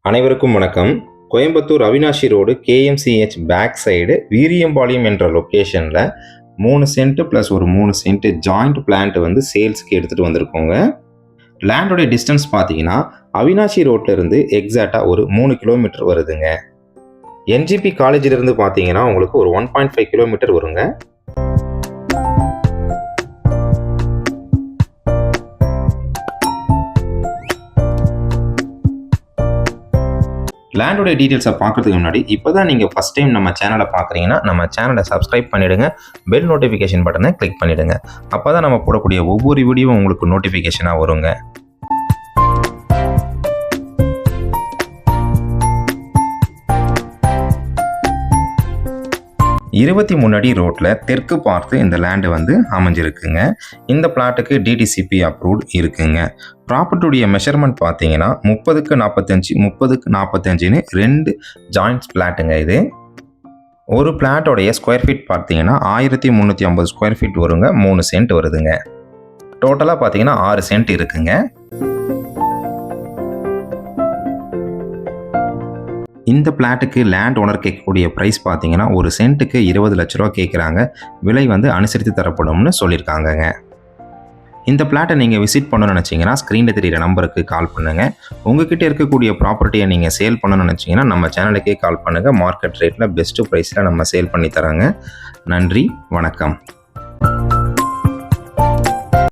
அனைவருக்கும் வணக்கம். Coimbatore Avinashi road KMCH back side Veeriyampalayam என்ற லொக்கேஷனில் 3 சென்ட் ப்ளஸ் ஒரு 3 சென்ட் ஜாயிண்ட் பிளான்ட் வந்து சேல்ஸ்க்கு எடுத்துகிட்டு வந்திருக்கோங்க. லேண்டோடைய டிஸ்டன்ஸ் பார்த்தீங்கன்னா அவினாஷி ரோட்லேருந்து எக்ஸாக்டாக ஒரு 3 கிலோமீட்டர் வருதுங்க. NGP காலேஜிலிருந்து பார்த்தீங்கன்னா உங்களுக்கு ஒரு 1.5 கிலோமீட்டர் வருங்க. லேண்டோடைய டீட்டெயில்ஸை பார்க்குறதுக்கு முன்னாடி இப்போ தான் நீங்கள் ஃபஸ்ட் டைம் நம்ம சேனலை பார்க்குறீங்கன்னா நம்ம சேனலை சப்ஸ்கிரைப் பண்ணிவிடுங்க. பெல் நோட்டிஃபிகேஷன் பட்டனை கிளிக் பண்ணிவிடுங்க. அப்போ தான் நம்ம போடக்கூடிய ஒவ்வொரு வீடியோவும் உங்களுக்கு நோட்டிஃபிகேஷனாக வருங்க. இருபத்தி 3 அடி ரோட்டில் தெற்கு பார்த்து இந்த லேண்டு வந்து அமைஞ்சிருக்குங்க. இந்த பிளாட்டுக்கு DTCP அப்ரூவ்ட் இருக்குங்க. ப்ராப்பர்ட்டியுடைய மெஷர்மெண்ட் பார்த்தீங்கன்னா 30க்கு 45 30க்கு 45ன்னு 2 ஜாயிண்ட்ஸ் பிளாட்டுங்க. இது ஒரு பிளாட்டோடைய ஸ்கொயர் ஃபீட் பார்த்தீங்கன்னா 1350 ஸ்கொயர் ஃபீட் வருங்க. 3 சென்ட் வருதுங்க. டோட்டலாக பார்த்தீங்கன்னா 6 சென்ட் இருக்குங்க. இந்த பிளாட்டுக்கு லேண்ட் ஓனர் கேட்கக்கூடிய ப்ரைஸ் பார்த்தீங்கன்னா ஒரு சென்ட்டுக்கு 20 லட்ச ரூபா கேட்குறாங்க. விலை வந்து அனுசரித்து தரப்படும்னு சொல்லியிருக்காங்கங்க. இந்த பிளாட்டை நீங்கள் விசிட் பண்ணணும்னு நினச்சிங்கன்னா ஸ்க்ரீனில் தெரிகிற நம்பருக்கு கால் பண்ணுங்கள். உங்ககிட்ட இருக்கக்கூடிய ப்ராப்பர்ட்டியை நீங்கள் சேல் பண்ணணும்னு நினச்சிங்கன்னா நம்ம சேனலுக்கே கால் பண்ணுங்கள். மார்க்கெட் ரேட்டில் பெஸ்ட்டு ப்ரைஸில் நம்ம சேல் பண்ணி தராங்க. நன்றி, வணக்கம்.